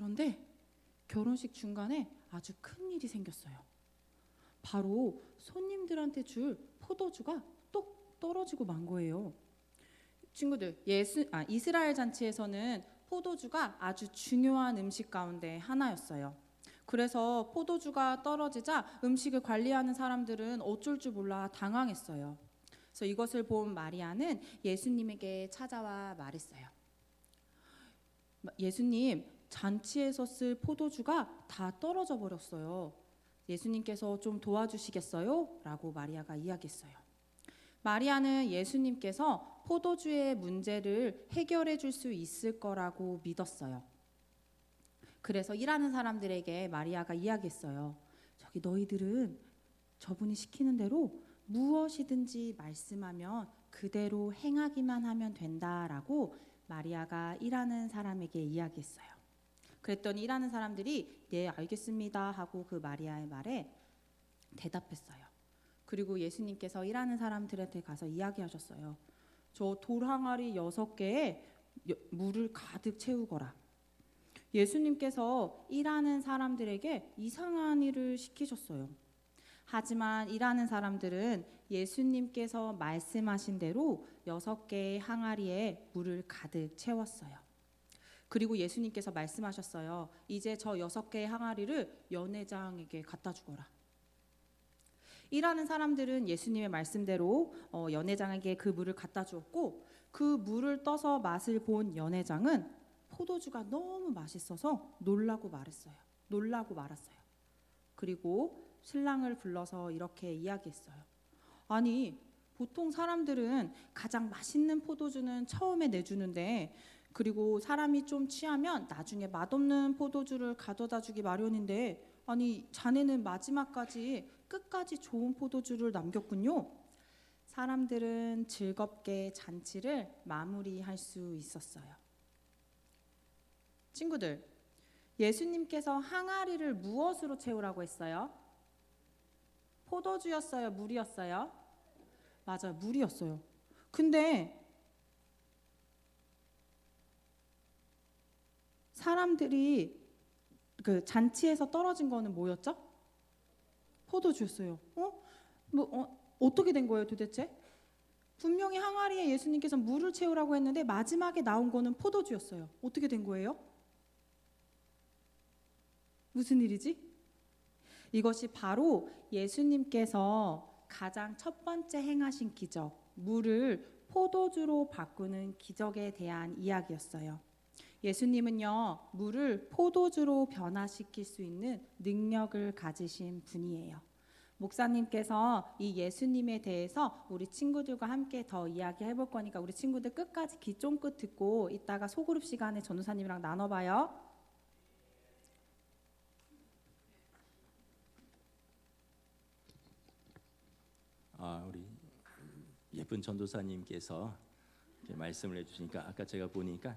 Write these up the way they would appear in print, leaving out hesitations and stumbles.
그런데 결혼식 중간에 아주 큰 일이 생겼어요. 바로 손님들한테 줄 포도주가 똑 떨어지고 만 거예요. 친구들, 이스라엘 잔치에서는 포도주가 아주 중요한 음식 가운데 하나였어요. 그래서 포도주가 떨어지자 음식을 관리하는 사람들은 어쩔 줄 몰라 당황했어요. 그래서 이것을 본 마리아는 예수님에게 찾아와 말했어요. 예수님, 잔치에서 쓸 포도주가 다 떨어져 버렸어요. 예수님께서 좀 도와주시겠어요? 라고 마리아가 이야기했어요. 마리아는 예수님께서 포도주의 문제를 해결해 줄 수 있을 거라고 믿었어요. 그래서 일하는 사람들에게 마리아가 이야기했어요. 저기 너희들은 저분이 시키는 대로 무엇이든지 말씀하면 그대로 행하기만 하면 된다라고 마리아가 일하는 사람에게 이야기했어요. 그랬더니 일하는 사람들이 네, 알겠습니다 하고 그 마리아의 말에 대답했어요. 그리고 예수님께서 일하는 사람들한테 가서 이야기하셨어요. 저 돌 항아리 6개에 물을 가득 채우거라. 예수님께서 일하는 사람들에게 이상한 일을 시키셨어요. 하지만 일하는 사람들은 예수님께서 말씀하신 대로 6개의 항아리에 물을 가득 채웠어요. 그리고 예수님께서 말씀하셨어요. 이제 저 6개의 항아리를 연회장에게 갖다 주거라. 일하는 사람들은 예수님의 말씀대로 연회장에게 그 물을 갖다 주었고, 그 물을 떠서 맛을 본 연회장은 포도주가 너무 맛있어서 놀라고 말았어요. 그리고 신랑을 불러서 이렇게 이야기했어요. 아니, 보통 사람들은 가장 맛있는 포도주는 처음에 내주는데, 그리고 사람이 좀 취하면 나중에 맛없는 포도주를 가져다 주기 마련인데, 아니 자네는 마지막까지 끝까지 좋은 포도주를 남겼군요. 사람들은 즐겁게 잔치를 마무리할 수 있었어요. 친구들, 예수님께서 항아리를 무엇으로 채우라고 했어요? 포도주였어요? 물이었어요? 맞아요, 물이었어요. 근데 사람들이 그 잔치에서 떨어진 거는 뭐였죠? 포도주였어요. 어떻게 된 거예요 도대체? 분명히 항아리에 예수님께서 물을 채우라고 했는데 마지막에 나온 거는 포도주였어요. 어떻게 된 거예요? 무슨 일이지? 이것이 바로 예수님께서 가장 첫 번째 행하신 기적, 물을 포도주로 바꾸는 기적에 대한 이야기였어요. 예수님은요, 물을 포도주로 변화시킬 수 있는 능력을 가지신 분이에요. 목사님께서 이 예수님에 대해서 우리 친구들과 함께 더 이야기해 볼 거니까 우리 친구들 끝까지 귀 쫑긋 듣고 이따가 소그룹 시간에 전도사님이랑 나눠봐요. 우리 예쁜 전도사님께서 이렇게 말씀을 해주시니까 아까 제가 보니까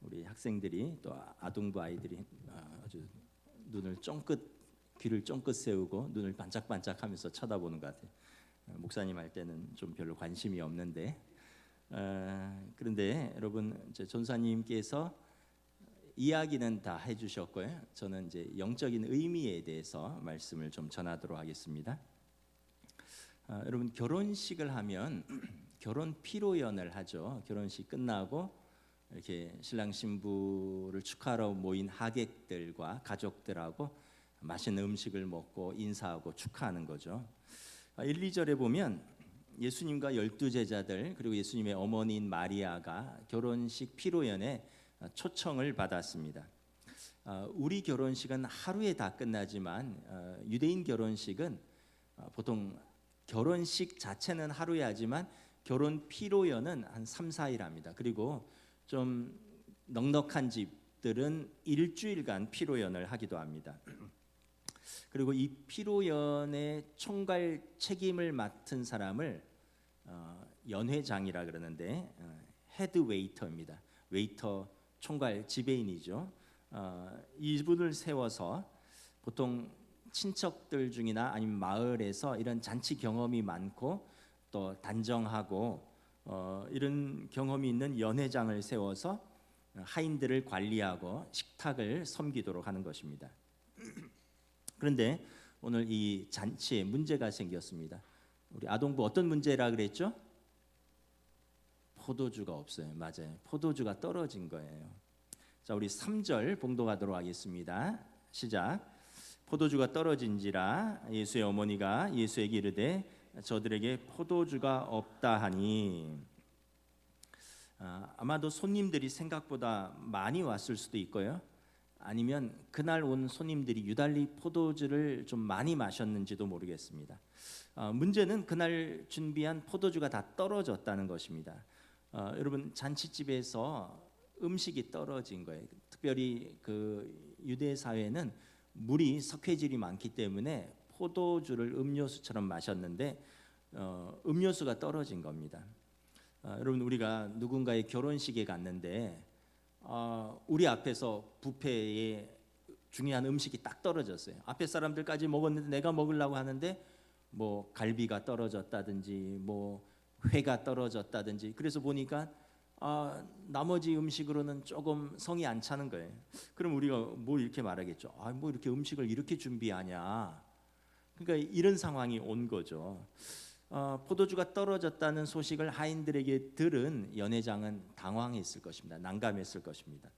우리 학생들이 또 아동부 아이들이 아주 눈을 쫑긋 귀를 쫑긋 세우고 눈을 반짝반짝하면서 쳐다보는 것 같아요. 목사님 할 때는 좀 별로 관심이 없는데 그런데 여러분 이제 전사님께서 이야기는 다 해주셨고요. 저는 이제 영적인 의미에 대해서 말씀을 좀 전하도록 하겠습니다. 여러분 결혼식을 하면 결혼 피로연을 하죠. 결혼식 끝나고 이렇게 신랑 신부를 축하하러 모인 하객들과 가족들하고 맛있는 음식을 먹고 인사하고 축하하는 거죠. 1, 2절에 보면 예수님과 12제자들 그리고 예수님의 어머니인 마리아가 결혼식 피로연에 초청을 받았습니다. 우리 결혼식은 하루에 다 끝나지만 유대인 결혼식은 보통 결혼식 자체는 하루에 하지만 결혼 피로연은 한 3, 4일 합니다. 그리고 좀 넉넉한 집들은 일주일간 피로연을 하기도 합니다. 그리고 이 피로연의 총괄 책임을 맡은 사람을 연회장이라 그러는데 헤드 웨이터입니다. 웨이터 총괄 지배인이죠. 이분을 세워서 보통 친척들 중이나 아니면 마을에서 이런 잔치 경험이 많고 또 단정하고 이런 경험이 있는 연회장을 세워서 하인들을 관리하고 식탁을 섬기도록 하는 것입니다. 그런데 오늘 이 잔치에 문제가 생겼습니다. 우리 아동부 어떤 문제라 그랬죠? 포도주가 없어요. 맞아요. 포도주가 떨어진 거예요. 자, 우리 3절 봉독하도록 하겠습니다. 시작. 포도주가 떨어진지라 예수의 어머니가 예수에게 이르되 저들에게 포도주가 없다 하니. 아마도 손님들이 생각보다 많이 왔을 수도 있고요. 아니면 그날 온 손님들이 유달리 포도주를 좀 많이 마셨는지도 모르겠습니다. 문제는 그날 준비한 포도주가 다 떨어졌다는 것입니다. 여러분, 잔치집에서 음식이 떨어진 거예요. 특별히 그 유대 사회는 물이 석회질이 많기 때문에 포도주를 음료수처럼 마셨는데 음료수가 떨어진 겁니다. 여러분, 우리가 누군가의 결혼식에 갔는데 우리 앞에서 뷔페에 중요한 음식이 딱 떨어졌어요. 앞에 사람들까지 먹었는데 내가 먹으려고 하는데 뭐 갈비가 떨어졌다든지 뭐 회가 떨어졌다든지, 그래서 보니까 나머지 음식으로는 조금 성이 안 차는 거예요. 그럼 우리가 뭐 이렇게 말하겠죠. 뭐 이렇게 음식을 이렇게 준비하냐. 그러니까 이런 상황이 온 거죠. 포도주가 떨어졌다는 소식을 하인들에게 들은 연회장은 당황했을 것입니다. 난감했을 것입니다.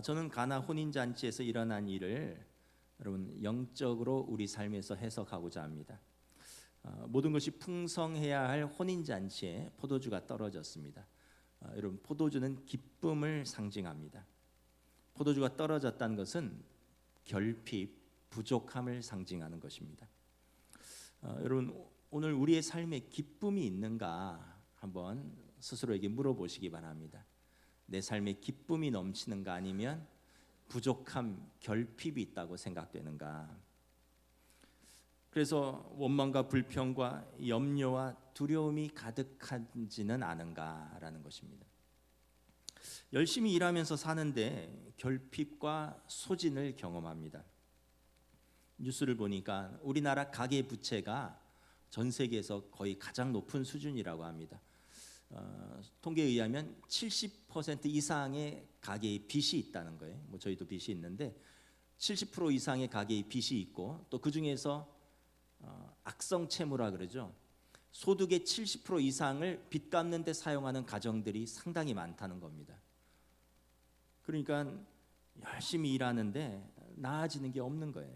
저는 가나 혼인 잔치에서 일어난 일을 여러분 영적으로 우리 삶에서 해석하고자 합니다. 모든 것이 풍성해야 할 혼인 잔치에 포도주가 떨어졌습니다. 여러분, 포도주는 기쁨을 상징합니다. 포도주가 떨어졌다는 것은 결핍, 부족함을 상징하는 것입니다. 여러분, 오늘 우리의 삶에 기쁨이 있는가 한번 스스로에게 물어보시기 바랍니다. 내 삶에 기쁨이 넘치는가, 아니면 부족함, 결핍이 있다고 생각되는가? 그래서 원망과 불평과 염려와 두려움이 가득하지는 않은가라는 것입니다. 열심히 일하면서 사는데 결핍과 소진을 경험합니다. 뉴스를 보니까 우리나라 가계 부채가 전 세계에서 거의 가장 높은 수준이라고 합니다. 통계에 의하면 70% 이상의 가계의 빚이 있다는 거예요. 뭐 저희도 빚이 있는데 70% 이상의 가계의 빚이 있고, 또 그 중에서 악성 채무라 그러죠. 소득의 70% 이상을 빚 갚는 데 사용하는 가정들이 상당히 많다는 겁니다. 그러니까 열심히 일하는데 나아지는 게 없는 거예요.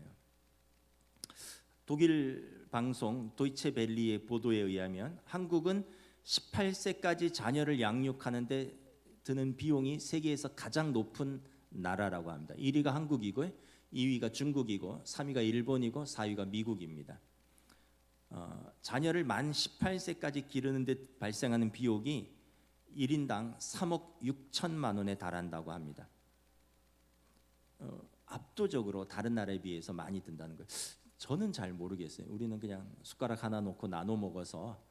독일 방송 도이체 벨리의 보도에 의하면 한국은 18세까지 자녀를 양육하는데 드는 비용이 세계에서 가장 높은 나라라고 합니다. 1위가 한국이고 2위가 중국이고 3위가 일본이고 4위가 미국입니다. 자녀를 만 18세까지 기르는 데 발생하는 비용이 1인당 3억 6천만 원에 달한다고 합니다. 압도적으로 다른 나라에 비해서 많이 든다는 거예요. 저는 잘 모르겠어요. 우리는 그냥 숟가락 하나 놓고 나눠 먹어서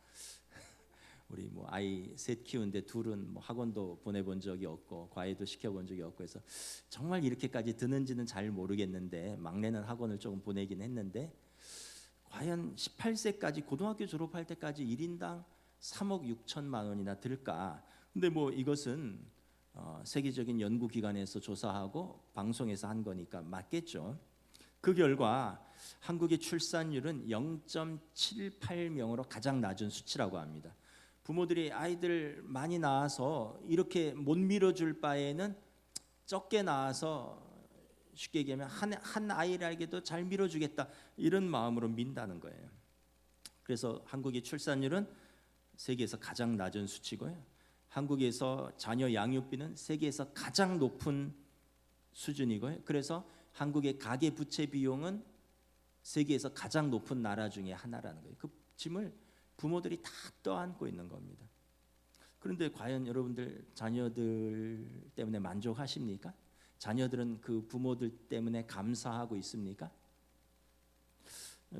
우리 뭐 아이 셋 키우는데 둘은 뭐 학원도 보내본 적이 없고 과외도 시켜본 적이 없고 해서 정말 이렇게까지 드는지는 잘 모르겠는데, 막내는 학원을 조금 보내긴 했는데 과연 18세까지 고등학교 졸업할 때까지 1인당 3억 6천만 원이나 들까? 근데 뭐 이것은 세계적인 연구기관에서 조사하고 방송에서 한 거니까 맞겠죠. 그 결과 한국의 출산율은 0.78명으로 가장 낮은 수치라고 합니다. 부모들이 아이들 많이 낳아서 이렇게 못 밀어줄 바에는 적게 낳아서 쉽게 얘기하면 한 아이에게도 잘 밀어주겠다, 이런 마음으로 민다는 거예요. 그래서 한국의 출산율은 세계에서 가장 낮은 수치고요. 한국에서 자녀 양육비는 세계에서 가장 높은 수준이고요. 그래서 한국의 가계 부채 비용은 세계에서 가장 높은 나라 중에 하나라는 거예요. 그 짐을 부모들이 다 떠안고 있는 겁니다. 그런데 과연 여러분들 자녀들 때문에 만족하십니까? 자녀들은 그 부모들 때문에 감사하고 있습니까?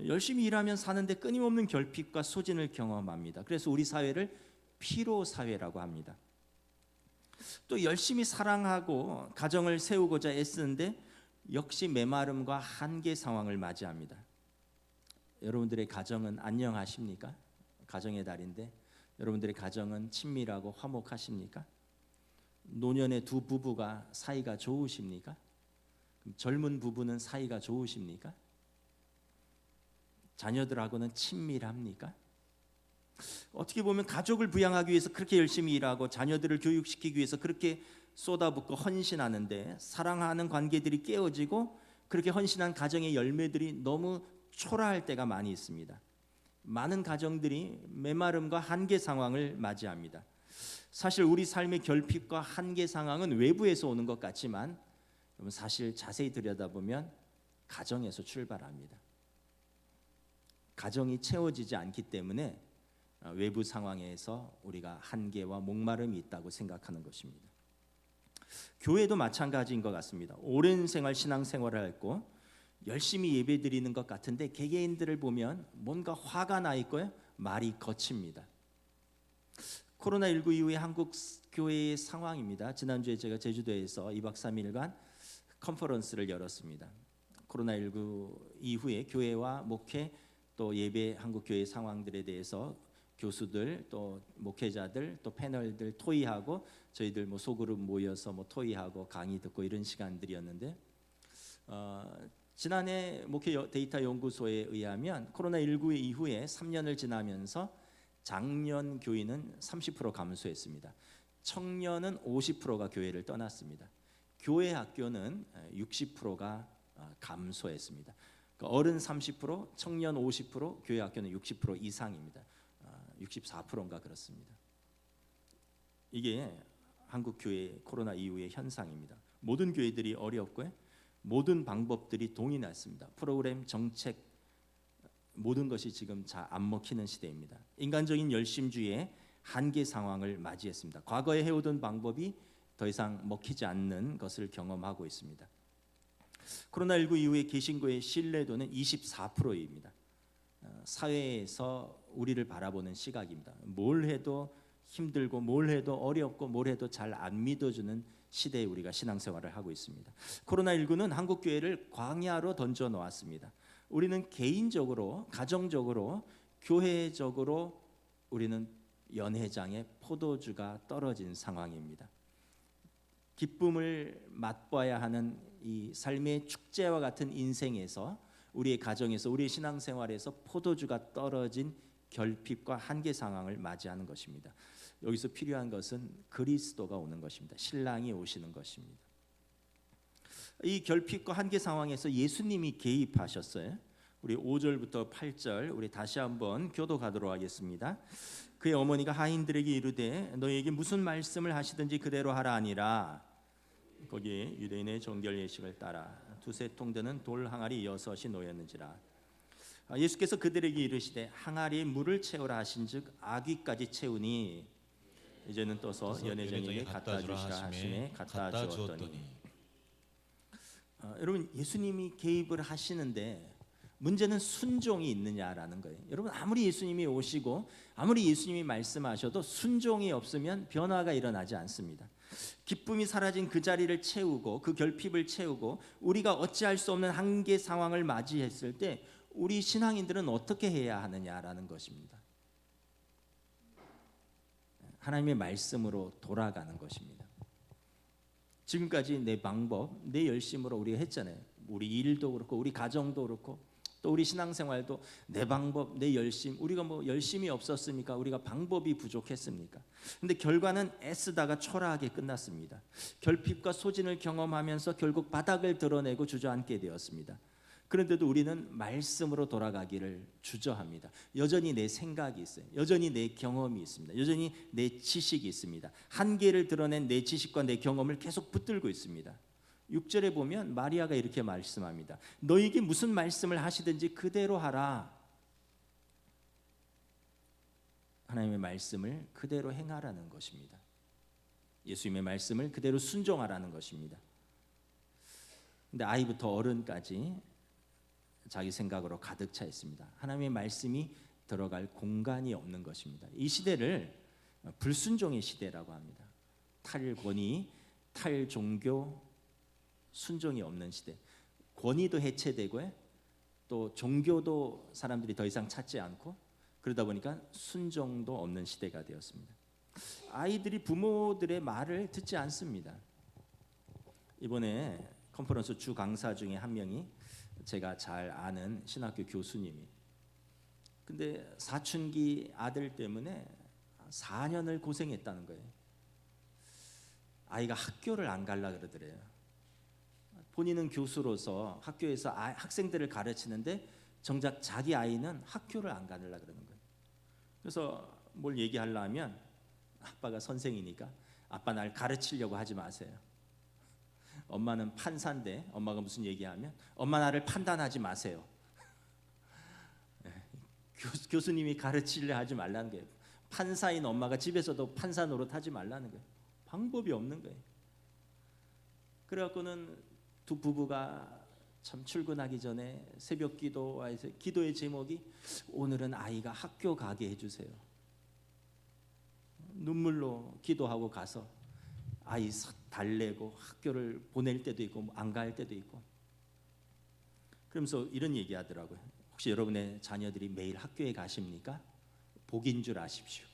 열심히 일하면 사는데 끊임없는 결핍과 소진을 경험합니다. 그래서 우리 사회를 피로 사회라고 합니다. 또 열심히 사랑하고 가정을 세우고자 애쓰는데 역시 메마름과 한계 상황을 맞이합니다. 여러분들의 가정은 안녕하십니까? 가정의 달인데 여러분들의 가정은 친밀하고 화목하십니까? 노년의 두 부부가 사이가 좋으십니까? 그럼 젊은 부부는 사이가 좋으십니까? 자녀들하고는 친밀합니까? 어떻게 보면 가족을 부양하기 위해서 그렇게 열심히 일하고 자녀들을 교육시키기 위해서 그렇게 쏟아붓고 헌신하는데 사랑하는 관계들이 깨어지고 그렇게 헌신한 가정의 열매들이 너무 초라할 때가 많이 있습니다. 많은 가정들이 메마름과 한계 상황을 맞이합니다. 사실 우리 삶의 결핍과 한계 상황은 외부에서 오는 것 같지만 사실 자세히 들여다보면 가정에서 출발합니다. 가정이 채워지지 않기 때문에 외부 상황에서 우리가 한계와 목마름이 있다고 생각하는 것입니다. 교회도 마찬가지인 것 같습니다. 오랜 생활 신앙생활을 했고 열심히 예배드리는 것 같은데 개개인들을 보면 뭔가 화가 나 있고요, 말이 거칩니다. 코로나19 이후에 한국 교회의 상황입니다. 지난주에 제가 제주도에서 2박 3일간 컨퍼런스를 열었습니다. 코로나19 이후에 교회와 목회 또 예배 한국 교회 상황들에 대해서 교수들 또 목회자들 또 패널들 토의하고 저희들 뭐 소그룹 모여서 뭐 토의하고 강의 듣고 이런 시간들이었는데 지난해 목회 데이터 연구소에 의하면 코로나19 이후에 3년을 지나면서 장년 교인은 30% 감소했습니다. 청년은 50%가 교회를 떠났습니다. 교회 학교는 60%가 감소했습니다. 그러니까 어른 30%, 청년 50%, 교회 학교는 60% 이상입니다. 64%인가 그렇습니다. 이게 한국 교회 코로나 이후의 현상입니다. 모든 교회들이 어렵고요. 모든 방법들이 동이 났습니다. 프로그램, 정책 모든 것이 지금 잘 안 먹히는 시대입니다. 인간적인 열심주의의 한계 상황을 맞이했습니다. 과거에 해오던 방법이 더 이상 먹히지 않는 것을 경험하고 있습니다. 코로나19 이후에 개신교의 신뢰도는 24%입니다. 사회에서 우리를 바라보는 시각입니다. 뭘 해도 힘들고 뭘 해도 어렵고 뭘 해도 잘 안 믿어주는 시대에 우리가 신앙생활을 하고 있습니다. 코로나19는 한국 교회를 광야로 던져 놓았습니다. 우리는 개인적으로, 가정적으로, 교회적으로 우리는 연회장에 포도주가 떨어진 상황입니다. 기쁨을 맛봐야 하는 이 삶의 축제와 같은 인생에서 우리의 가정에서 우리의 신앙생활에서 포도주가 떨어진 결핍과 한계 상황을 맞이하는 것입니다. 여기서 필요한 것은 그리스도가 오는 것입니다. 신랑이 오시는 것입니다. 이 결핍과 한계 상황에서 예수님이 개입하셨어요. 우리 5절부터 8절 우리 다시 한번 교독하도록 하겠습니다. 그의 어머니가 하인들에게 이르되 너희에게 무슨 말씀을 하시든지 그대로 하라 하니라. 거기에 유대인의 정결 예식을 따라 두세 통 드는 돌 항아리 6이 놓였는지라. 예수께서 그들에게 이르시되 항아리에 물을 채우라 하신즉 아귀까지 채우니 이제는 떠서 연회장에게 갖다 주시라 하시매 갖다 주었더니. 여러분 예수님이 개입을 하시는데 문제는 순종이 있느냐라는 거예요. 여러분 아무리 예수님이 오시고 아무리 예수님이 말씀하셔도 순종이 없으면 변화가 일어나지 않습니다. 기쁨이 사라진 그 자리를 채우고 그 결핍을 채우고 우리가 어찌할 수 없는 한계 상황을 맞이했을 때 우리 신앙인들은 어떻게 해야 하느냐라는 것입니다. 하나님의 말씀으로 돌아가는 것입니다. 지금까지 내 방법, 내 열심으로 우리가 했잖아요. 우리 일도 그렇고 우리 가정도 그렇고 또 우리 신앙생활도 내 방법, 내 열심, 우리가 뭐 열심이 없었습니까? 우리가 방법이 부족했습니까? 근데 결과는 애쓰다가 초라하게 끝났습니다. 결핍과 소진을 경험하면서 결국 바닥을 드러내고 주저앉게 되었습니다. 그런데도 우리는 말씀으로 돌아가기를 주저합니다. 여전히 내 생각이 있어요. 여전히 내 경험이 있습니다. 여전히 내 지식이 있습니다. 한계를 드러낸 내 지식과 내 경험을 계속 붙들고 있습니다. 6절에 보면 마리아가 이렇게 말씀합니다. 너에게 무슨 말씀을 하시든지 그대로 하라. 하나님의 말씀을 그대로 행하라는 것입니다. 예수님의 말씀을 그대로 순종하라는 것입니다. 근데 아이부터 어른까지 자기 생각으로 가득 차 있습니다. 하나님의 말씀이 들어갈 공간이 없는 것입니다. 이 시대를 불순종의 시대라고 합니다. 탈권위, 탈종교, 순종이 없는 시대. 권위도 해체되고요. 또 종교도 사람들이 더 이상 찾지 않고 그러다 보니까 순종도 없는 시대가 되었습니다. 아이들이 부모들의 말을 듣지 않습니다. 이번에 컨퍼런스 주 강사 중에 한 명이 제가 잘 아는 신학교 교수님이, 근데 사춘기 아들 때문에 4년을 고생했다는 거예요. 아이가 학교를 안 갈라 그러더래요. 본인은 교수로서 학교에서 학생들을 가르치는데 정작 자기 아이는 학교를 안 가려고 그러는 거예요. 그래서 뭘 얘기하려면 아빠가 선생이니까 아빠 날 가르치려고 하지 마세요. 엄마는 판사인데 엄마가 무슨 얘기하면 엄마 나를 판단하지 마세요. 교수님이 가르치려 하지 말라는 거예요. 판사인 엄마가 집에서도 판사 노릇하지 말라는 거예요. 방법이 없는 거예요. 그래갖고는 두 부부가 참 출근하기 전에 새벽 기도의 제목이 오늘은 아이가 학교 가게 해주세요. 눈물로 기도하고 가서 아이 달래고 학교를 보낼 때도 있고 안 갈 때도 있고, 그러면서 이런 얘기하더라고요. 혹시 여러분의 자녀들이 매일 학교에 가십니까? 복인 줄 아십시오.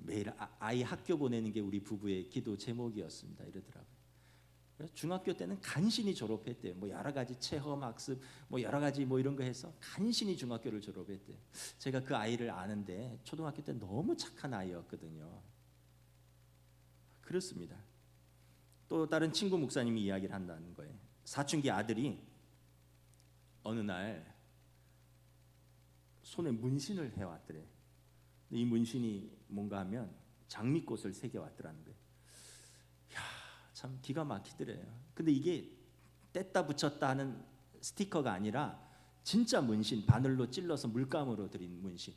매일 아이 학교 보내는 게 우리 부부의 기도 제목이었습니다. 이러더라고요. 중학교 때는 간신히 졸업했대요. 뭐 여러 가지 체험 학습, 뭐 여러 가지 뭐 이런 거 해서 간신히 중학교를 졸업했대요. 제가 그 아이를 아는데 초등학교 때 너무 착한 아이였거든요. 그렇습니다. 또 다른 친구 목사님이 이야기를 한다는 거예요. 사춘기 아들이 어느 날 손에 문신을 해왔더래. 이 문신이 뭔가 하면 장미꽃을 새겨왔더라는 거예요. 참 기가 막히더래요. 근데 이게 뗐다 붙였다 하는 스티커가 아니라 진짜 문신, 바늘로 찔러서 물감으로 들인 문신.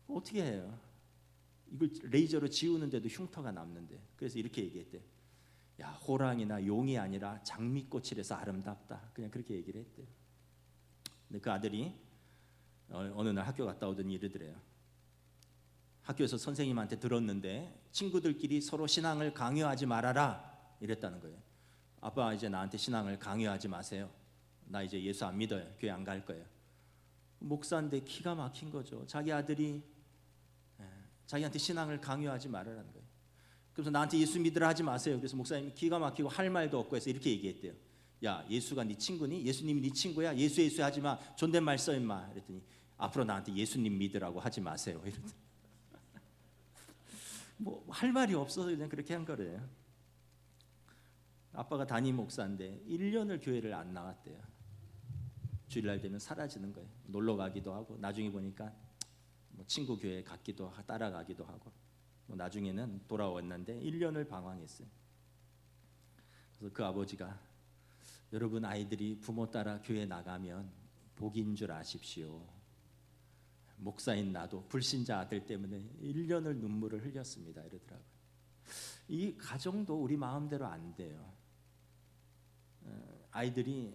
어떻게 해요? 이걸 레이저로 지우는데도 흉터가 남는데. 그래서 이렇게 얘기했대요. 야, 호랑이나 용이 아니라 장미꽃이라서 아름답다. 그냥 그렇게 얘기를 했대요. 근데 그 아들이 어느 날 학교 갔다 오더니 이러더래요. 학교에서 선생님한테 들었는데 친구들끼리 서로 신앙을 강요하지 말아라 이랬다는 거예요. 아빠 이제 나한테 신앙을 강요하지 마세요. 나 이제 예수 안 믿어요. 교회 안 갈 거예요. 목사인데 기가 막힌 거죠. 자기 아들이 자기한테 신앙을 강요하지 말아라는 거예요. 그래서 나한테 예수 믿으라 하지 마세요. 그래서 목사님이 기가 막히고 할 말도 없고 해서 이렇게 얘기했대요. 야, 예수가 네 친구니? 예수님이 네 친구야? 예수 하지 마. 존댓말 써 임마. 그랬더니 앞으로 나한테 예수님 믿으라고 하지 마세요. 이러더니 뭐 할 말이 없어서 그냥 그렇게 한 거래요. 아빠가 담임 목사인데 1년을 교회를 안 나갔대요. 주일날 되면 사라지는 거예요. 놀러 가기도 하고 나중에 보니까 뭐 친구 교회 갔기도 따라가기도 하고 뭐 나중에는 돌아왔는데 1년을 방황했어요. 그래서 그 아버지가 여러분 아이들이 부모 따라 교회 나가면 복인 줄 아십시오. 목사인 나도 불신자 아들 때문에 1년을 눈물을 흘렸습니다. 이러더라고요. 이 가정도 우리 마음대로 안 돼요. 아이들이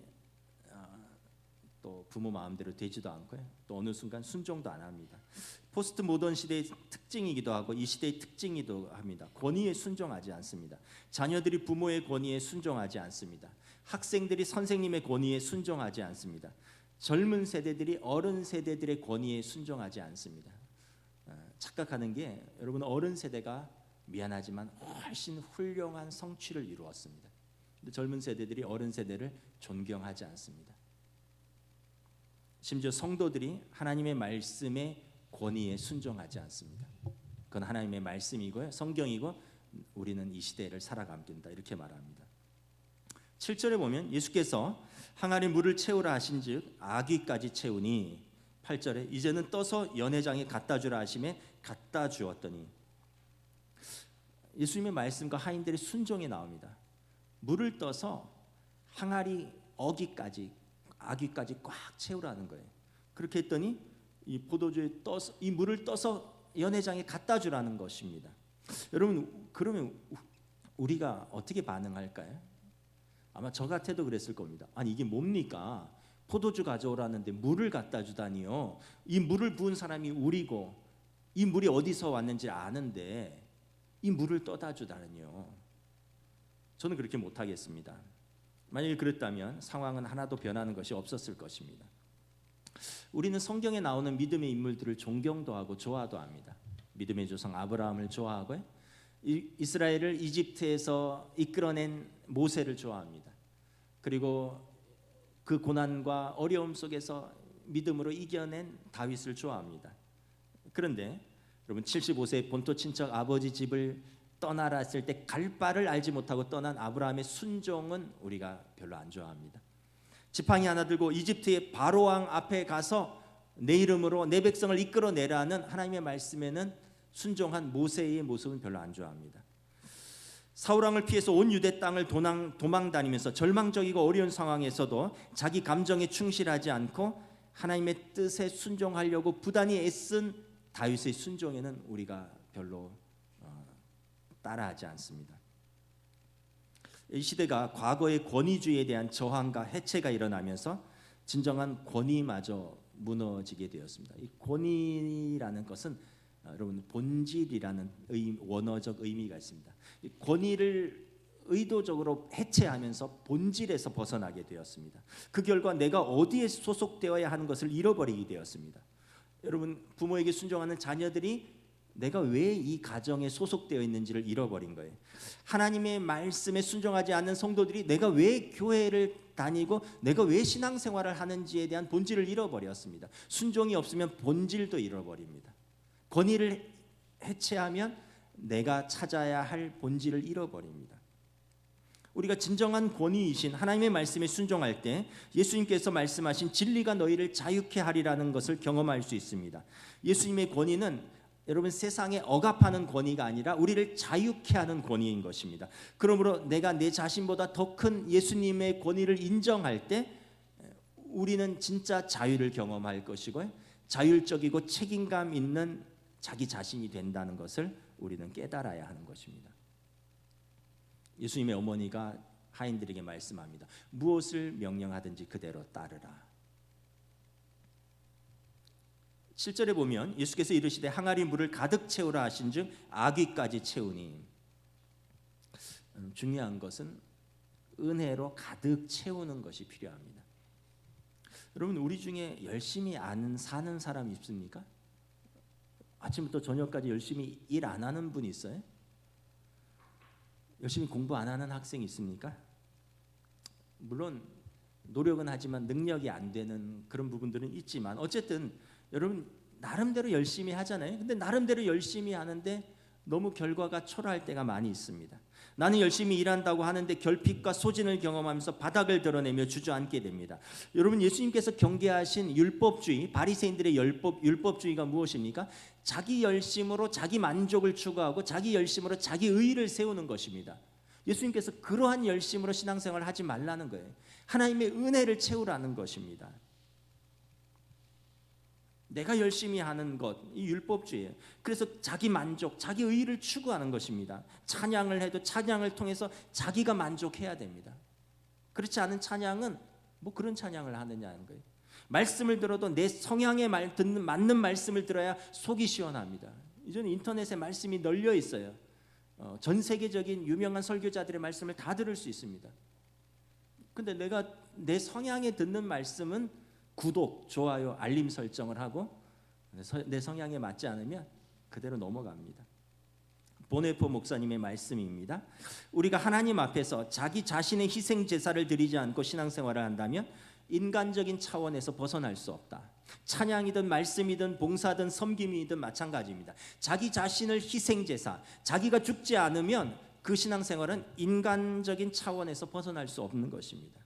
또 부모 마음대로 되지도 않고요. 또 어느 순간 순종도 안 합니다. 포스트 모던 시대의 특징이기도 하고 이 시대의 특징이기도 합니다. 권위에 순종하지 않습니다. 자녀들이 부모의 권위에 순종하지 않습니다. 학생들이 선생님의 권위에 순종하지 않습니다. 젊은 세대들이 어른 세대들의 권위에 순종하지 않습니다. 착각하는 게 여러분 어른 세대가 미안하지만 훨씬 훌륭한 성취를 이루었습니다. 근데 젊은 세대들이 어른 세대를 존경하지 않습니다. 심지어 성도들이 하나님의 말씀에 권위에 순종하지 않습니다. 그건 하나님의 말씀이고요, 성경이고 우리는 이 시대를 살아갑니다. 이렇게 말합니다. 7절에 보면 예수께서 항아리 물을 채우라 하신즉 아귀까지 채우니 8절에 이제는 떠서 연회장에 갖다 주라 하심에 갖다 주었더니 예수님의 말씀과 하인들의 순종이 나옵니다. 물을 떠서 항아리 아귀까지 꽉 채우라는 거예요. 그렇게 했더니 이 포도주에 떠서 이 물을 떠서 연회장에 갖다 주라는 것입니다. 여러분 그러면 우리가 어떻게 반응할까요? 아마 저 같아도 그랬을 겁니다. 아니 이게 뭡니까? 포도주 가져오라는데 물을 갖다 주다니요. 이 물을 부은 사람이 우리고 이 물이 어디서 왔는지 아는데 이 물을 떠다 주다니요. 저는 그렇게 못하겠습니다. 만약에 그랬다면 상황은 하나도 변하는 것이 없었을 것입니다. 우리는 성경에 나오는 믿음의 인물들을 존경도 하고 좋아도 합니다. 믿음의 조상 아브라함을 좋아하고요. 이스라엘을 이집트에서 이끌어낸 모세를 좋아합니다. 그리고 그 고난과 어려움 속에서 믿음으로 이겨낸 다윗을 좋아합니다. 그런데 여러분 75세 본토 친척 아버지 집을 떠나라 했을 때 갈 바를 알지 못하고 떠난 아브라함의 순종은 우리가 별로 안 좋아합니다. 지팡이 하나 들고 이집트의 바로왕 앞에 가서 내 이름으로 내 백성을 이끌어내라는 하나님의 말씀에는 순종한 모세의 모습은 별로 안 좋아합니다. 사울왕을 피해서 온 유대 땅을 도망 다니면서 절망적이고 어려운 상황에서도 자기 감정에 충실하지 않고 하나님의 뜻에 순종하려고 부단히 애쓴 다윗의 순종에는 우리가 별로 따라하지 않습니다. 이 시대가 과거의 권위주의에 대한 저항과 해체가 일어나면서 진정한 권위마저 무너지게 되었습니다. 이 권위라는 것은 여러분 본질이라는 원어적 의미가 있습니다. 이 권위를 의도적으로 해체하면서 본질에서 벗어나게 되었습니다. 그 결과 내가 어디에 소속되어야 하는 것을 잃어버리게 되었습니다. 여러분 부모에게 순종하는 자녀들이 내가 왜 이 가정에 소속되어 있는지를 잃어버린 거예요. 하나님의 말씀에 순종하지 않는 성도들이 내가 왜 교회를 다니고 내가 왜 신앙생활을 하는지에 대한 본질을 잃어버렸습니다. 순종이 없으면 본질도 잃어버립니다. 권위를 해체하면 내가 찾아야 할 본질을 잃어버립니다. 우리가 진정한 권위이신 하나님의 말씀에 순종할 때 예수님께서 말씀하신 진리가 너희를 자유케 하리라는 것을 경험할 수 있습니다. 예수님의 권위는 여러분 세상에 억압하는 권위가 아니라 우리를 자유케 하는 권위인 것입니다. 그러므로 내가 내 자신보다 더 큰 예수님의 권위를 인정할 때 우리는 진짜 자유를 경험할 것이고요. 자율적이고 책임감 있는 자기 자신이 된다는 것을 우리는 깨달아야 하는 것입니다. 예수님의 어머니가 하인들에게 말씀합니다. 무엇을 명령하든지 그대로 따르라. 7절에 보면 예수께서 이르시되 항아리 물을 가득 채우라 하신즉 아귀까지 채우니. 중요한 것은 은혜로 가득 채우는 것이 필요합니다. 여러분 우리 중에 열심히 사는 사람 있습니까? 아침부터 저녁까지 열심히 일 안 하는 분 있어요? 열심히 공부 안 하는 학생이 있습니까? 물론 노력은 하지만 능력이 안 되는 그런 부분들은 있지만 어쨌든 여러분 나름대로 열심히 하잖아요. 근데 나름대로 열심히 하는데 너무 결과가 초라할 때가 많이 있습니다. 나는 열심히 일한다고 하는데 결핍과 소진을 경험하면서 바닥을 드러내며 주저앉게 됩니다. 여러분 예수님께서 경계하신 율법주의, 바리새인들의 율법주의가 무엇입니까? 자기 열심으로 자기 만족을 추구하고 자기 열심으로 자기 의의를 세우는 것입니다. 예수님께서 그러한 열심으로 신앙생활을 하지 말라는 거예요. 하나님의 은혜를 채우라는 것입니다. 내가 열심히 하는 것, 이 율법주의예요. 그래서 자기 만족, 자기 의의를 추구하는 것입니다. 찬양을 해도 찬양을 통해서 자기가 만족해야 됩니다. 그렇지 않은 찬양은 뭐 그런 찬양을 하느냐는 거예요. 말씀을 들어도 내 성향에 맞는 말씀을 들어야 속이 시원합니다. 이제는 인터넷에 말씀이 널려 있어요. 전 세계적인 유명한 설교자들의 말씀을 다 들을 수 있습니다. 근데 내가 내 성향에 듣는 말씀은 구독, 좋아요, 알림 설정을 하고 내 성향에 맞지 않으면 그대로 넘어갑니다. 보네포 목사님의 말씀입니다. 우리가 하나님 앞에서 자기 자신의 희생 제사를 드리지 않고 신앙생활을 한다면 인간적인 차원에서 벗어날 수 없다. 찬양이든 말씀이든 봉사든 섬김이든 마찬가지입니다. 자기 자신을 희생 제사, 자기가 죽지 않으면 그 신앙생활은 인간적인 차원에서 벗어날 수 없는 것입니다.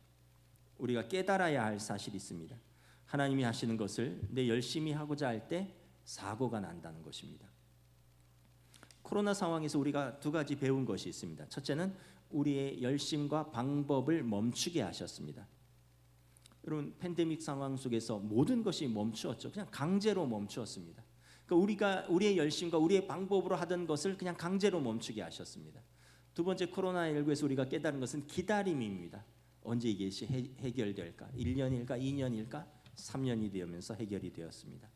우리가 깨달아야 할 사실이 있습니다. 하나님이 하시는 것을 내 열심히 하고자 할 때 사고가 난다는 것입니다. 코로나 상황에서 우리가 두 가지 배운 것이 있습니다. 첫째는 우리의 열심과 방법을 멈추게 하셨습니다. 여러분 팬데믹 상황 속에서 모든 것이 멈추었죠. 그냥 강제로 멈추었습니다. 그러니까 우리의 열심과 우리의 방법으로 하던 것을 그냥 강제로 멈추게 하셨습니다. 두 번째 코로나19에서 우리가 깨달은 것은 기다림입니다. 언제 이것이 해결될까? 1년일까? 2년일까? 3년이 되면서 해결이 되었습니다.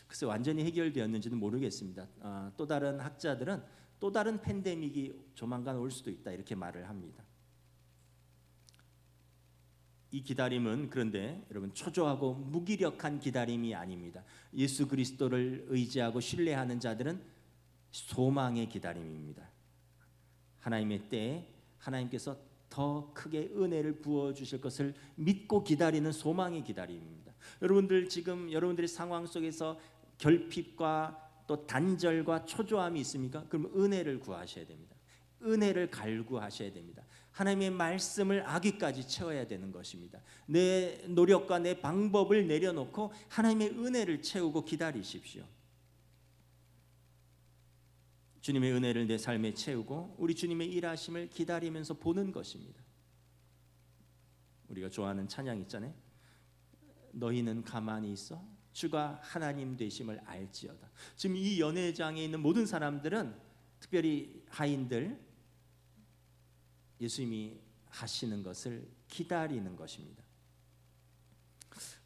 글쎄 완전히 해결되었는지는 모르겠습니다. 또 다른 학자들은 또 다른 팬데믹이 조만간 올 수도 있다 이렇게 말을 합니다. 이 기다림은 그런데 여러분 초조하고 무기력한 기다림이 아닙니다. 예수 그리스도를 의지하고 신뢰하는 자들은 소망의 기다림입니다. 하나님의 때에 하나님께서 더 크게 은혜를 부어 주실 것을 믿고 기다리는 소망의 기다림입니다. 여러분들 지금 여러분들의 상황 속에서 결핍과 또 단절과 초조함이 있습니까? 그럼 은혜를 구하셔야 됩니다. 은혜를 갈구하셔야 됩니다. 하나님의 말씀을 아기까지 채워야 되는 것입니다. 내 노력과 내 방법을 내려놓고 하나님의 은혜를 채우고 기다리십시오. 주님의 은혜를 내 삶에 채우고 우리 주님의 일하심을 기다리면서 보는 것입니다. 우리가 좋아하는 찬양 있잖아요. 너희는 가만히 있어 주가 하나님 되심을 알지어다. 지금 이 연회장에 있는 모든 사람들은, 특별히 하인들, 예수님이 하시는 것을 기다리는 것입니다.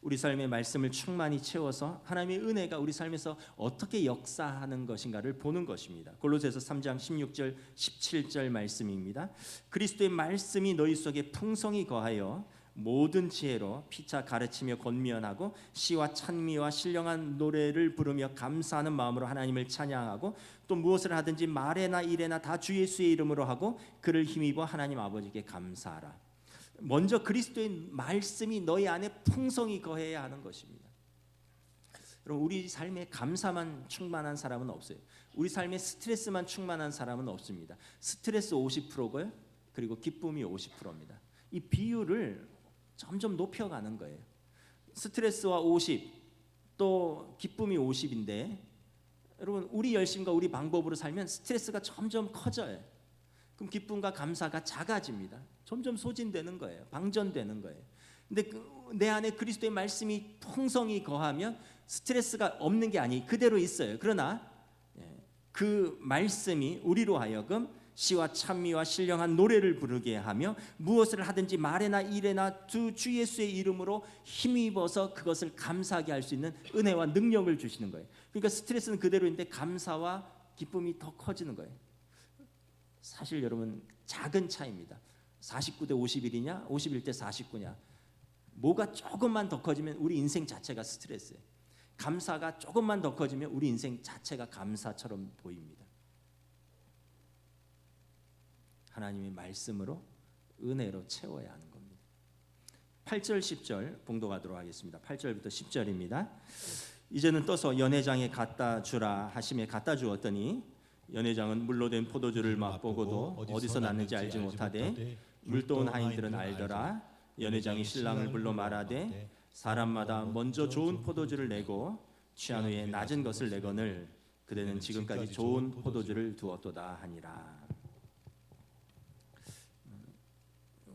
우리 삶의 말씀을 충만히 채워서 하나님의 은혜가 우리 삶에서 어떻게 역사하는 것인가를 보는 것입니다. 골로새서 3장 16절 17절 말씀입니다. 그리스도의 말씀이 너희 속에 풍성히 거하여 모든 지혜로 피차 가르치며 권면하고 시와 찬미와 신령한 노래를 부르며 감사하는 마음으로 하나님을 찬양하고 또 무엇을 하든지 말에나 일에나 다 주 예수의 이름으로 하고 그를 힘입어 하나님 아버지께 감사하라. 먼저 그리스도의 말씀이 너희 안에 풍성히 거해야 하는 것입니다. 여러분, 우리 삶에 감사만 충만한 사람은 없어요. 우리 삶에 스트레스만 충만한 사람은 없습니다. 스트레스 50%고요. 그리고 기쁨이 50%입니다. 이 비율을 점점 높여가는 거예요. 스트레스와 50, 또 기쁨이 50인데 여러분, 우리 열심과 우리 방법으로 살면 스트레스가 점점 커져요. 그럼 기쁨과 감사가 작아집니다. 점점 소진되는 거예요. 방전되는 거예요. 근데 내 안에 그리스도의 말씀이 풍성히 거하면 스트레스가 없는 게 아니 그대로 있어요. 그러나 그 말씀이 우리로 하여금 시와 찬미와 신령한 노래를 부르게 하며 무엇을 하든지 말에나 일에나 주 예수의 이름으로 힘입어서 그것을 감사하게 할 수 있는 은혜와 능력을 주시는 거예요. 그러니까 스트레스는 그대로인데 감사와 기쁨이 더 커지는 거예요. 사실 여러분, 작은 차이입니다. 49대 51이냐 51대 49냐. 뭐가 조금만 더 커지면 우리 인생 자체가 스트레스예요. 감사가 조금만 더 커지면 우리 인생 자체가 감사처럼 보입니다. 하나님의 말씀으로 은혜로 채워야 하는 겁니다. 8절 10절 봉독하도록 하겠습니다. 8절부터 10절입니다. 이제는 떠서 연회장에 갖다 주라 하심에 갖다 주었더니 연회장은 물로 된 포도주를 맛보고도 어디서 났는지 알지 못하되 물도온 하인들은 알더라. 연회장이 신랑을 불러 말하되 사람마다 먼저 좋은 포도주를 내고 취한 후에 낮은 것을 내거늘 그대는 지금까지 좋은 포도주를 두었도다 하니라.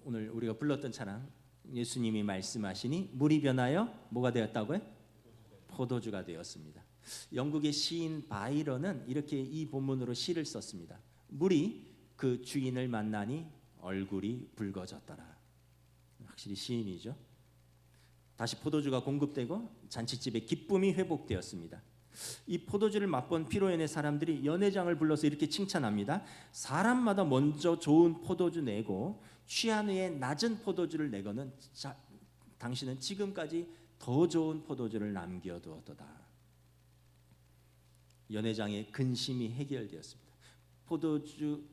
오늘 우리가 불렀던 찬양, 예수님이 말씀하시니 물이 변하여 뭐가 되었다고요? 포도주가 되었습니다. 영국의 시인 바이런은 이렇게 이 본문으로 시를 썼습니다. 물이 그 주인을 만나니 얼굴이 붉어졌더라. 확실히 시인이죠. 다시 포도주가 공급되고 잔치집에 기쁨이 회복되었습니다. 이 포도주를 맛본 피로연의 사람들이 연회장을 불러서 이렇게 칭찬합니다. 사람마다 먼저 좋은 포도주 내고 취한 후에 낮은 포도주를 내거는 당신은 지금까지 더 좋은 포도주를 남겨두었도다. 연회장의 근심이 해결되었습니다. 포도주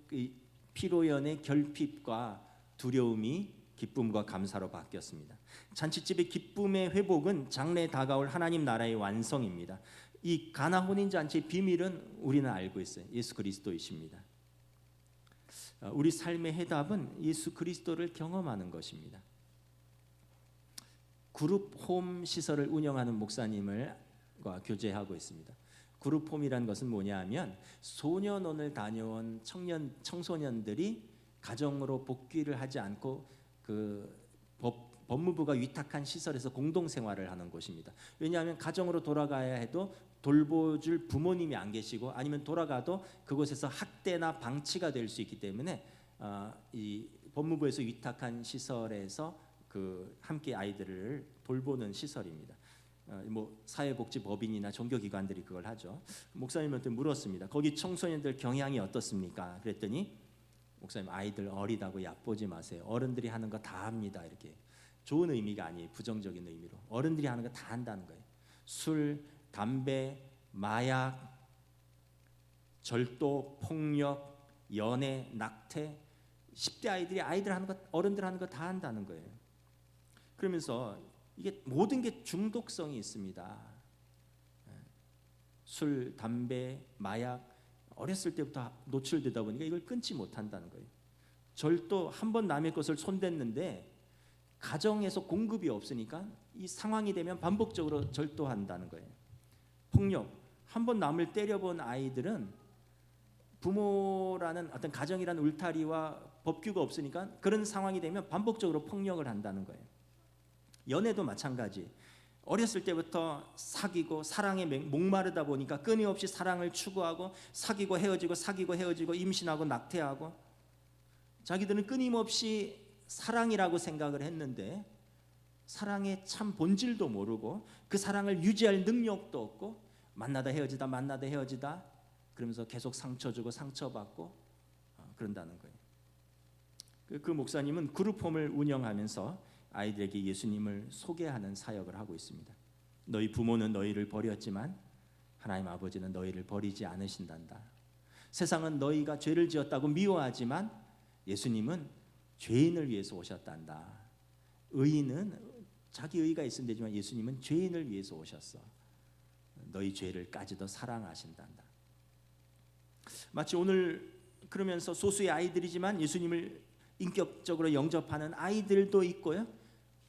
피로연의 결핍과 두려움이 기쁨과 감사로 바뀌었습니다. 잔치집의 기쁨의 회복은 장래에 다가올 하나님 나라의 완성입니다. 이 가나 혼인 잔치의 비밀은 우리는 알고 있어요. 예수 그리스도이십니다. 우리 삶의 해답은 예수 그리스도를 경험하는 것입니다. 그룹홈 시설을 운영하는 목사님과 교제하고 있습니다. 그룹홈이란 것은 뭐냐 하면 소년원을 다녀온 청소년들이 가정으로 복귀를 하지 않고 그 법무부가 위탁한 시설에서 공동생활을 하는 곳입니다. 왜냐하면 가정으로 돌아가야 해도 돌보줄 부모님이 안 계시고 아니면 돌아가도 그곳에서 학대나 방치가 될 수 있기 때문에 이 법무부에서 위탁한 시설에서 그 함께 아이들을 돌보는 시설입니다. 뭐 사회복지법인이나 종교기관들이 그걸 하죠. 목사님한테 물었습니다. 거기 청소년들 경향이 어떻습니까? 그랬더니 목사님, 아이들 어리다고 얕보지 마세요. 어른들이 하는 거 다 합니다. 이렇게. 좋은 의미가 아니에요. 부정적인 의미로. 어른들이 하는 거 다 한다는 거예요. 술, 담배, 마약, 절도, 폭력, 연애, 낙태, 10대 아이들이 아이들 하는 것, 어른들 하는 거 다 한다는 거예요. 그러면서 이게 모든 게 중독성이 있습니다. 술, 담배, 마약, 어렸을 때부터 노출되다 보니까 이걸 끊지 못한다는 거예요. 절도, 한 번 남의 것을 손댔는데 가정에서 공급이 없으니까 이 상황이 되면 반복적으로 절도한다는 거예요. 폭력, 한 번 남을 때려본 아이들은 부모라는 어떤 가정이라는 울타리와 법규가 없으니까 그런 상황이 되면 반복적으로 폭력을 한다는 거예요. 연애도 마찬가지. 어렸을 때부터 사귀고 사랑에 목마르다 보니까 끊임없이 사랑을 추구하고 사귀고 헤어지고 임신하고 낙태하고, 자기들은 끊임없이 사랑이라고 생각을 했는데 사랑의 참 본질도 모르고 그 사랑을 유지할 능력도 없고 만나다 헤어지다 그러면서 계속 상처 주고 상처받고 그런다는 거예요. 그 목사님은 그룹홈을 운영하면서 아이들에게 예수님을 소개하는 사역을 하고 있습니다. 너희 부모는 너희를 버렸지만 하나님 아버지는 너희를 버리지 않으신단다. 세상은 너희가 죄를 지었다고 미워하지만 예수님은 죄인을 위해서 오셨단다. 의인은 자기 의가 있으면 되지만 예수님은 죄인을 위해서 오셨어. 너희 죄를까지도 사랑하신단다. 마치 오늘 그러면서 소수의 아이들이지만 예수님을 인격적으로 영접하는 아이들도 있고요.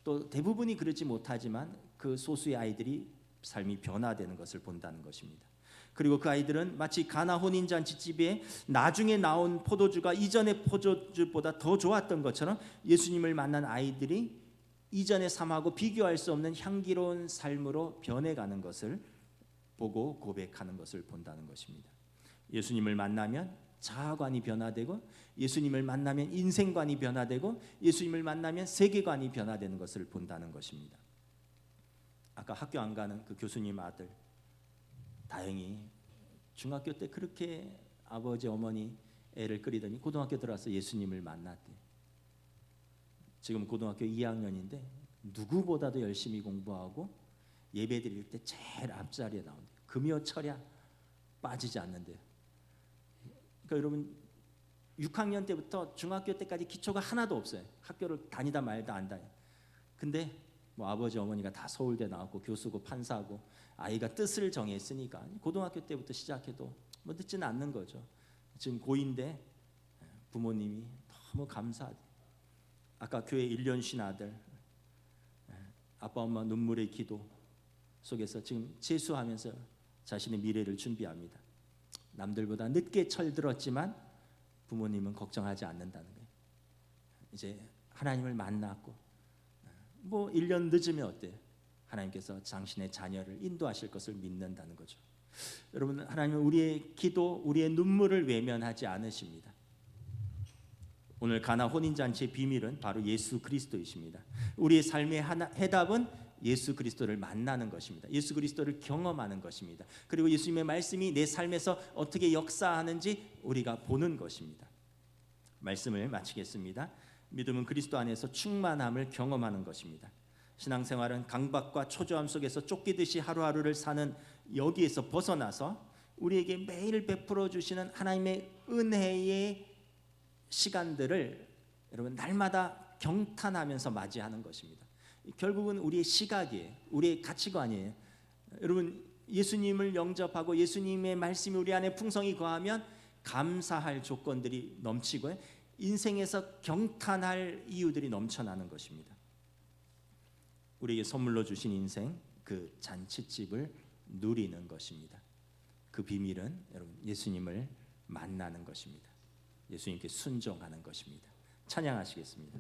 또 대부분이 그렇지 못하지만 그 소수의 아이들이 삶이 변화되는 것을 본다는 것입니다. 그리고 그 아이들은 마치 가나 혼인잔치집에 나중에 나온 포도주가 이전의 포도주보다 더 좋았던 것처럼 예수님을 만난 아이들이 이전의 삶하고 비교할 수 없는 향기로운 삶으로 변해가는 것을 보고 고백하는 것을 본다는 것입니다. 예수님을 만나면 자아관이 변화되고, 예수님을 만나면 인생관이 변화되고, 예수님을 만나면 세계관이 변화되는 것을 본다는 것입니다. 아까 학교 안 가는 그 교수님 아들, 다행히 중학교 때 그렇게 아버지 어머니 애를 끌이더니 고등학교 들어와서 예수님을 만났대. 지금 고등학교 2학년인데 누구보다도 열심히 공부하고 예배 드릴 때 제일 앞자리에 나온대요. 금요 철야 빠지지 않는데요. 그러니까 여러분 6학년 때부터 중학교 때까지 기초가 하나도 없어요. 학교를 다니다 말다 안 다녀. 근데 뭐 아버지 어머니가 다 서울대 나왔고 교수고 판사고 아이가 뜻을 정했으니까 고등학교 때부터 시작해도 뭐 늦지는 않는 거죠. 지금 고2인데 부모님이 너무 감사하대. 아까 교회 1년 쉰 아들, 아빠 엄마 눈물의 기도 속에서 지금 재수하면서 자신의 미래를 준비합니다. 남들보다 늦게 철들었지만 부모님은 걱정하지 않는다는 거예요. 이제 하나님을 만났고 뭐 1년 늦으면 어때요? 하나님께서 당신의 자녀를 인도하실 것을 믿는다는 거죠. 여러분, 하나님은 우리의 기도, 우리의 눈물을 외면하지 않으십니다. 오늘 가나 혼인잔치의 비밀은 바로 예수 그리스도이십니다. 우리의 삶의 해답은 예수 그리스도를 만나는 것입니다. 예수 그리스도를 경험하는 것입니다. 그리고 예수님의 말씀이 내 삶에서 어떻게 역사하는지 우리가 보는 것입니다. 말씀을 마치겠습니다. 믿음은 그리스도 안에서 충만함을 경험하는 것입니다. 신앙생활은 강박과 초조함 속에서 쫓기듯이 하루하루를 사는 여기에서 벗어나서 우리에게 매일 베풀어 주시는 하나님의 은혜의 시간들을 여러분 날마다 경탄하면서 맞이하는 것입니다. 결국은 우리의 시각이에요. 우리의 가치관이에요. 여러분, 예수님을 영접하고 예수님의 말씀이 우리 안에 풍성히 거하면 감사할 조건들이 넘치고 인생에서 경탄할 이유들이 넘쳐나는 것입니다. 우리에게 선물로 주신 인생, 그 잔치집을 누리는 것입니다. 그 비밀은 여러분 예수님을 만나는 것입니다. 예수님께 순종하는 것입니다. 찬양하시겠습니다.